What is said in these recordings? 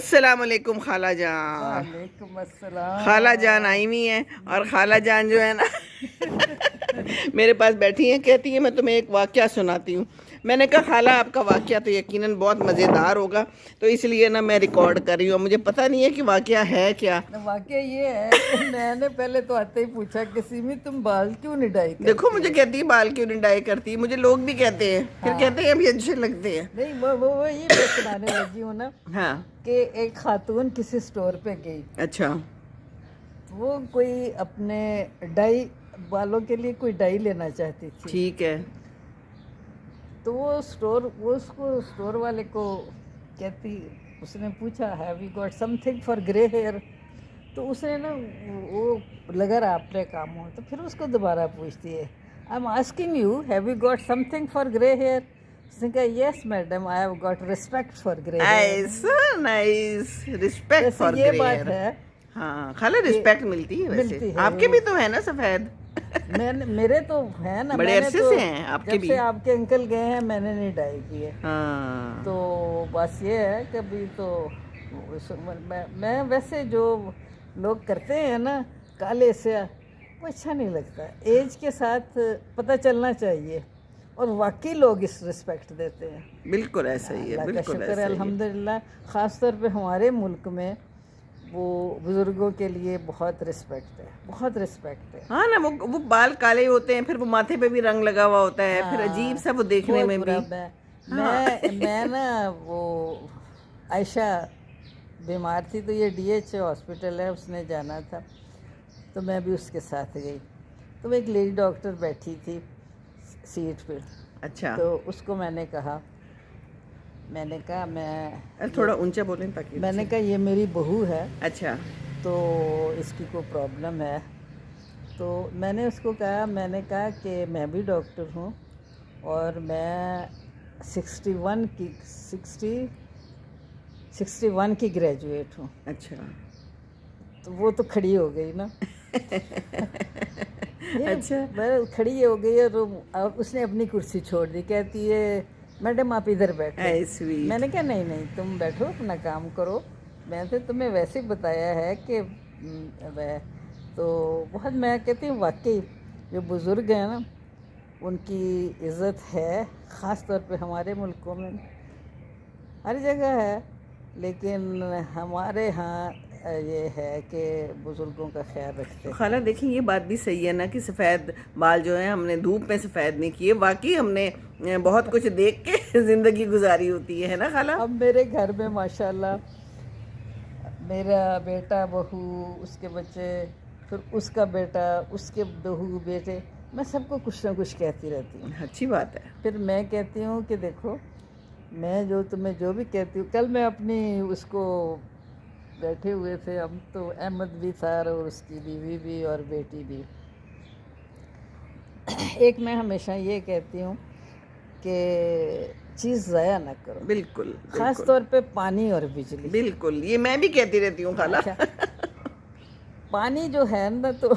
السلام علیکم خالہ جان. وعلیکم السلام. خالہ جان آئی ہوئی ہیں اور خالہ جان جو ہے نا میرے پاس بیٹھی ہیں. کہتی ہیں میں تمہیں ایک واقعہ سناتی ہوں. میں نے کہا خالہ آپ کا واقعہ تو یقیناً بہت مزیدار ہوگا، تو اس لیے نا میں ریکارڈ کر رہی ہوں. مجھے پتہ نہیں ہے کہ واقعہ ہے کیا. واقعہ یہ ہے کہ میں نے پہلے تو آتے ہی پوچھا کہ سیمی تم بال کیوں نہیں ڈائی کرتی؟ دیکھو مجھے کہتی ہے بال کیوں نہیں ڈائی کرتی. مجھے لوگ بھی کہتے ہیں، پھر کہتے ہیں ابھی اچھے لگتے ہیں. نہیں وہ یہ میں سنانے لگی ہوں نا ہاں کہ ایک خاتون کسی سٹور پہ گئی. اچھا وہ کوئی اپنے ڈائی بالوں کے لیے کوئی ڈائی لینا چاہتی تھی. ٹھیک ہے. تو وہ اس کو اسٹور والے کو کہتی، اس نے پوچھا have you got something for grey hair? تو اس نے نا وہ لگا رہا اپنے کام ہو، تو پھر اس کو دوبارہ پوچھتی ہے I am asking you have you got something for grey hair? اس نے کہا yes madam I have got respect for grey hair. ایسا نائس. رسپیکٹ فار یہ گرے بات ہیئر. ہے. ہاں خالہ رسپیکٹ ملتی ہے ویسے. ملتی ہے. آپ کے بھی تو ہے نا سفید. میرے تو ہے نا، بڑے عرصے سے ہیں آپ کے جب بھی. سے آپ کے انکل گئے ہیں میں نے نہیں ڈائی کی ہے. ہاں تو بس یہ ہے کہ ابھی تو میں ویسے جو لوگ کرتے ہیں نا کالے سے، وہ اچھا نہیں لگتا. ایج کے ساتھ پتہ چلنا چاہیے، اور واقعی لوگ اس رسپیکٹ دیتے ہیں. بالکل ایسا ہی ہے. اللہ کا بالکل شکر ہے ایسا ہی ہے. الحمدللہ. خاص طور پہ ہمارے ملک میں وہ بزرگوں کے لیے بہت رسپیکٹ ہے، بہت رسپیکٹ ہے. ہاں نا وہ بال کالے ہوتے ہیں، پھر وہ ماتھے پہ بھی رنگ لگا ہوا ہوتا ہے، پھر عجیب سا وہ دیکھنے میں بھی. میں نا وہ عائشہ بیمار تھی تو یہ ڈی ایچ ہاسپٹل ہے، اس نے جانا تھا تو میں بھی اس کے ساتھ گئی. تو ایک لیڈی ڈاکٹر بیٹھی تھی سیٹ پہ. اچھا تو اس کو میں نے کہا تھوڑا اونچا بولیں تاکہ. میں نے کہا یہ میری بہو ہے، اچھا تو اس کی کوئی پرابلم ہے. تو میں نے اس کو کہا کہ میں بھی ڈاکٹر ہوں اور میں 61 کی گریجویٹ ہوں. اچھا تو وہ تو کھڑی ہو گئی نا. اچھا کھڑی ہو گئی اور اس نے اپنی کرسی چھوڑ دی. کہتی ہے میڈم آپ ادھر بیٹھو. میں نے کہا نہیں تم بیٹھو اپنا کام کرو، میں تو تمہیں ویسے ہی بتایا ہے کہ تو بہت میں کہتی ہوں واقعی جو بزرگ ہیں نا ان کی عزت ہے، خاص طور پہ ہمارے ملکوں میں ہر جگہ ہے، لیکن ہمارے ہاں یہ ہے کہ بزرگوں کا خیال رکھتے ہیں. خالہ دیکھیں یہ بات بھی صحیح ہے نا کہ سفید بال جو ہیں ہم نے دھوپ میں سفید نہیں کیے. واقعی ہم نے بہت کچھ دیکھ کے زندگی گزاری ہوتی ہے نا خالہ. اب میرے گھر میں ماشاءاللہ میرا بیٹا، بہو، اس کے بچے، پھر اس کا بیٹا، اس کے بہو بیٹے، میں سب کو کچھ نہ کچھ کہتی رہتی ہوں. اچھی بات ہے. پھر میں کہتی ہوں کہ دیکھو میں تمہیں جو بھی کہتی ہوں، کل میں اپنی اس کو بیٹھے ہوئے تھے ہم تو احمد بھی تھا اور اس کی بیوی بھی اور بیٹی بھی. ایک میں ہمیشہ یہ کہتی ہوں کہ چیز ضائع نہ کرو. بالکل خاص طور پہ پانی اور بجلی. بالکل یہ میں بھی کہتی رہتی ہوں خالہ. پانی جو ہے نا تو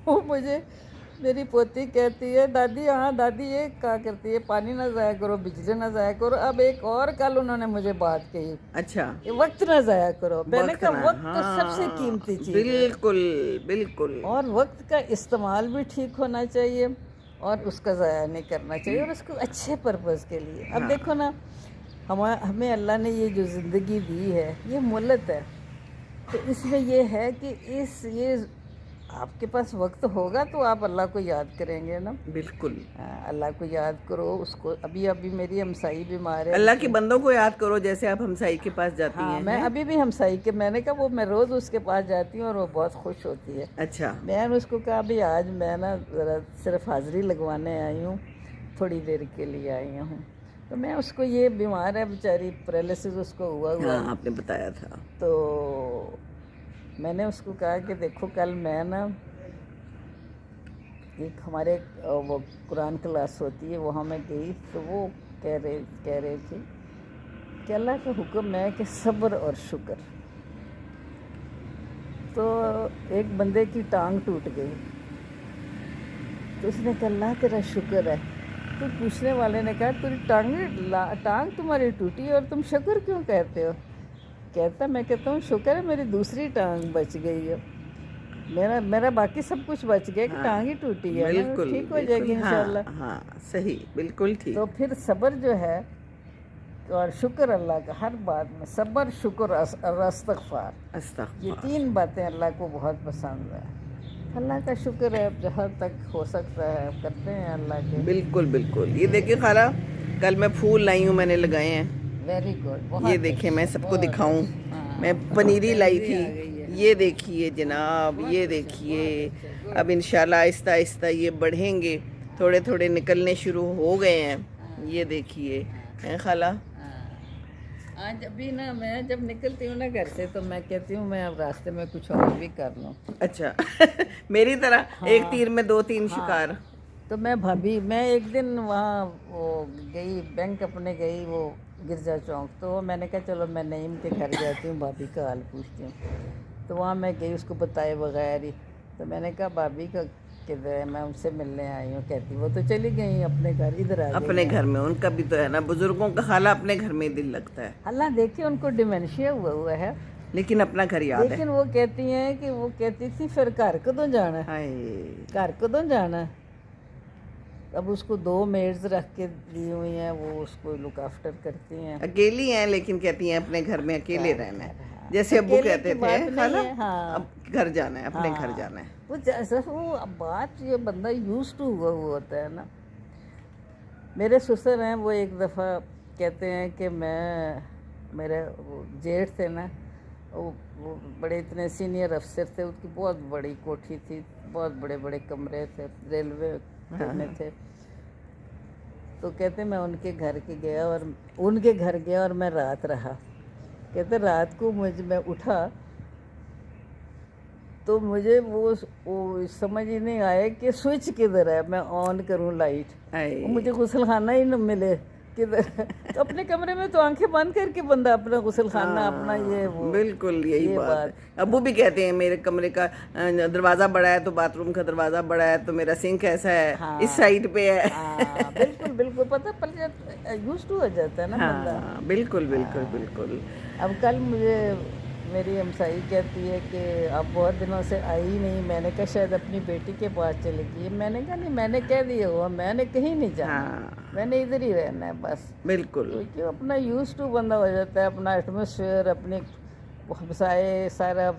وہ مجھے میری پوتی کہتی ہے دادی، ہاں دادی یہ کہا کرتی ہے پانی نہ ضائع کرو، بجلی نہ ضائع کرو. اب ایک اور کل انہوں نے مجھے بات کہی، اچھا وقت نہ ضائع کرو. میں نے کہا وقت تو سب سے قیمتی چیز ہے. بالکل بالکل. اور وقت کا استعمال بھی ٹھیک ہونا چاہیے اور اس کا ضائع نہیں کرنا چاہیے، اور اس کو اچھے پرپز کے لیے. اب دیکھو نا ہمیں اللہ نے یہ جو زندگی دی ہے یہ مہلت ہے، تو اس میں یہ ہے کہ یہ آپ کے پاس وقت ہوگا تو آپ اللہ کو یاد کریں گے نا. بالکل اللہ کو یاد کرو. اس کو ابھی میری ہمسائی بیمار ہے. اللہ کے بندوں کو یاد کرو جیسے آپ ہمسائی کے پاس جاتی ہیں. میں ابھی بھی ہمسائی کے، میں نے کہا وہ میں روز اس کے پاس جاتی ہوں اور وہ بہت خوش ہوتی ہے. اچھا میں نے اس کو کہا بھی آج میں نا ذرا صرف حاضری لگوانے آئی ہوں، تھوڑی دیر کے لیے آئی ہوں. تو میں اس کو یہ بیمار ہے بیچاری، پیرالسس اس کو ہوا. ہاں آپ نے بتایا تھا. تو میں نے اس کو کہا کہ دیکھو کل میں نا ایک ہمارے وہ قرآن کلاس ہوتی ہے وہاں میں گئی تو وہ کہہ رہے تھے کہ اللہ کا حکم ہے کہ صبر اور شکر. تو ایک بندے کی ٹانگ ٹوٹ گئی تو اس نے کہا اللہ تیرا شکر ہے. تو پوچھنے والے نے کہا تیری ٹانگ تمہاری ٹوٹی اور تم شکر کیوں کہتے ہو؟ कहता, मैं कहता हूँ शुक्र है मेरी दूसरी टांग बच गई है, मेरा बाकी सब कुछ बच गया, कि टांग ही टूटी है ना, बिल्कुल ठीक हो जाएगी इंशाल्लाह। हाँ सही, बिल्कुल ठीक। तो फिर सब्र जो है और शुक्र अल्लाह का हर बात में, सब्र शुक्र और इस्तग़फ़ार, ये अस्तग़फ़िरुल्लाह। 3 बातें अल्लाह को बहुत पसंद है। अल्लाह का शुक्र है, अब जहाँ तक हो सकता है अब करते हैं अल्लाह के। बिल्कुल बिल्कुल। ये देखिए खाला, कल मैं फूल लाई हूँ, मैंने लगाए हैं। Very good. ये देखिए, मैं सबको दिखाऊं, मैं पनीरी लाई थी, ये देखिए जनाब, ये देखिए। अब इंशाल्लाह आहिस्ता आहिस्ता ये बढ़ेंगे, थोड़े थोड़े निकलने शुरू हो गए हैं। ये देखिए हैं खाला। आज अभी ना मैं जब निकलती हूँ ना घर से, तो मैं कहती हूँ मैं अब रास्ते में कुछ और भी कर लूँ। अच्छा मेरी तरह एक तीर में 2-3 शिकार। तो मैं एक दिन वहाँ वो गई बैंक अपने गई, वो गिरजा चौक, तो मैंने कहा चलो मैं नईम के घर जाती हूँ, भाभी का हाल पूछती हूँ। तो वहाँ मैं गई, उसको बताए बगैर ही। तो मैंने कहा भाभी का किधर है, मैं उनसे मिलने आई हूँ। कहती वो तो चली गई अपने घर, इधर आ गई। अपने घर में उनका भी तो है ना, बुजुर्गों का खाला अपने घर में दिल लगता है। अल्लाह देखिए, उनको डिमेंशिया हुआ है, लेकिन अपना घर याद है। लेकिन वो कहती हैं कि वो कहती थी फिर घर कदों जाना है, हाय, घर कदों जाना है। अब उसको 2 मेड्स रख के दी हुई हैं, वो उसको लुक आफ्टर करती हैं। अकेली हैं, लेकिन कहती हैं अपने घर में अकेले रहना है। जैसे अब्बू अकेले कहते की बात थे नहीं खाला, है, हाँ। अब घर जाना है, अपने घर जाना है। वो जैसा वो अब बात, ये बंदा यूज टू हुआ होता है ना। मेरे ससुर हैं, वो एक दफ़ा कहते हैं कि मेरे वो जेठ थे ना, वो बड़े इतने सीनियर अफसर थे, उनकी बहुत बड़ी कोठी थी, बहुत बड़े बड़े कमरे थे, रेलवे में थे। तो कहते मैं उनके घर गया और मैं रात रहा। कहते रात को मैं उठा तो मुझे वो समझ ही नहीं आया कि स्विच किधर है, मैं ऑन करूं लाइट, मुझे गुसलखाना ही न मिले किधर। तो अपने कमरे में तो आंखें बंद करके बंदा अपना गुसलखाना अपना ये वो, बिल्कुल यही बात है। अब्बू भी कहते हैं मेरे कमरे का दरवाज़ा बड़ा है तो बाथरूम का दरवाज़ा बड़ा है, तो मेरा सिंक ऐसा है, इस साइड पे है। बिल्कुल बिल्कुल, पता पल जाता, यूज टू हो जाता है ना बंदा। बिल्कुल बिल्कुल बिल्कुल। अब कल मुझे मेरी हमसाई कहती है कि आप बहुत दिनों से आई ही नहीं। मैंने कहा शायद अपनी बेटी के पास चली गई। मैंने कहा नहीं, मैंने कह दिया हुआ, मैंने कहीं नहीं जाना, मैंने इधर ही रहना है बस। बिल्कुल, तो क्यों अपना यूज टू बंदा हो जाता है, अपना एटमॉस्फेयर, अपने हमसाए सारा।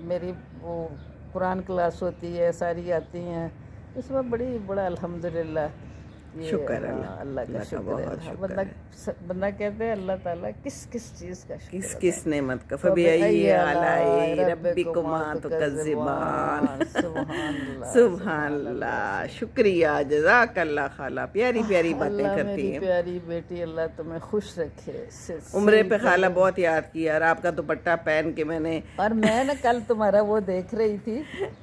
मेरी वो कुरान क्लास होती है, सारी आती हैं, इसमें बड़ा अल्हम्दुलिल्लाह, शुक्र अल्लाह का शुक्र है। बंदा कहते हैं अल्लाह ताला किस किस चीज़ का शुक्र, किस नेमत का। फबिअय्यि आलाइ रब्बिकुमा तुकज़्ज़िबान। सुभानअल्लाह, शुक्रिया, जज़ाकल्लाह खाला, प्यारी प्यारी बातें करती हैं। प्यारी बेटी, अल्लाह तुम्हें खुश रखे। उम्रे पे खाला बहुत याद किया, और आपका दुपट्टा पहन के मैंने, और मैं ना कल तुम्हारा वो देख रही थी,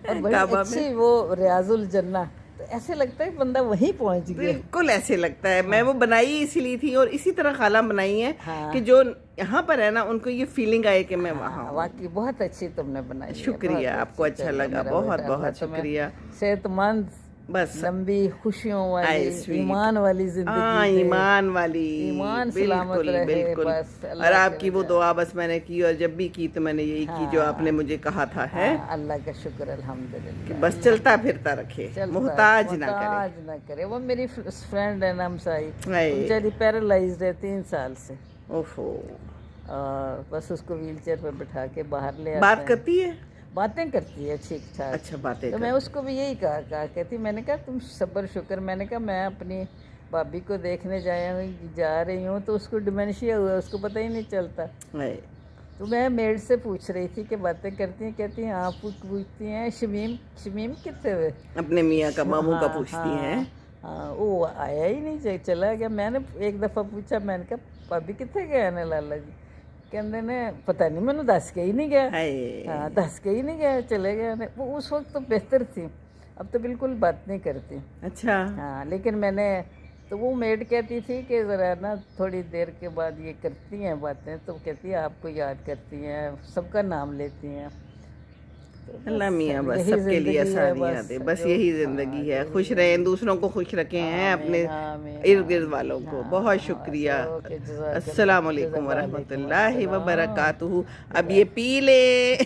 और बड़ी अच्छी वो रियाजुल जन्ना, तो ऐसे लगता है बंदा वहीं पहुंच गया। बिल्कुल ऐसे लगता है। मैं वो बनाई इसीलिए थी, और इसी तरह खाला बनाई है कि जो यहाँ पर है ना, उनको ये फीलिंग आए कि मैं वहाँ। वाकई बहुत अच्छी तुमने बनाई। शुक्रिया, आपको अच्छा लगा, बहुत बहुत शुक्रिया। सेहतमंद, बस लंबी खुशियों वाली, ईमान वाली जिंदगी, ईमान वाली, ईमान सलामत रहे बिल्कुल। बस। और आपकी वो दुआ बस मैंने की, और जब भी की तो मैंने यही की जो आपने मुझे कहा था। है अल्लाह का शुक्र अल्हम्दुलिल्लाह, कि बस चलता फिरता रखे, मोहताज ना करे। वो मेरी फ्रेंड है हमसाई, बेचारी पैरालाइज्ड है 3 साल से। ओहो, और बस उसको व्हील चेयर पर बिठा के बाहर ले आते बात हैं। करती है, बातें करती है ठीक ठाक। अच्छा बातें। तो मैं उसको भी यही कहा कहती, मैंने कहा तुम सब्र शुक्र, मैंने कहा मैं अपनी भाभी को देखने जा रही हूँ, तो उसको डिमेंशिया हुआ, उसको पता ही नहीं चलता। तो मैं मेड से पूछ रही थी कि बातें करती हैं, कहती हैं आप पूछती हैं शमीम कितने हुए, अपने मियाँ का मामू का पूछती हैं। हाँ, वो आया ही नहीं, चला गया। मैंने एक दफ़ा पूछा, मैंने कहा भाभी कितने गए ने लाला जी, कहते ने पता नहीं, मैंने दस के ही नहीं गया। हाँ, दस के ही नहीं गया, चले गए। वो उस वक्त तो बेहतर थी, अब तो बिल्कुल बात नहीं करती। अच्छा। हाँ, लेकिन मैंने तो वो मेड कहती थी कि ज़रा ना थोड़ी देर के बाद ये करती हैं बातें, तो कहती है आपको याद करती हैं, सबका नाम लेती हैं। اللہ میاں بس سب کے لیے آسانیاں دے، بس یہی زندگی ہے، خوش رہیں، دوسروں کو خوش رکھیں ہیں، اپنے ارد گرد والوں کو. بہت شکریہ. السلام علیکم ورحمۃ اللہ وبرکاتہ. اب یہ پی لے.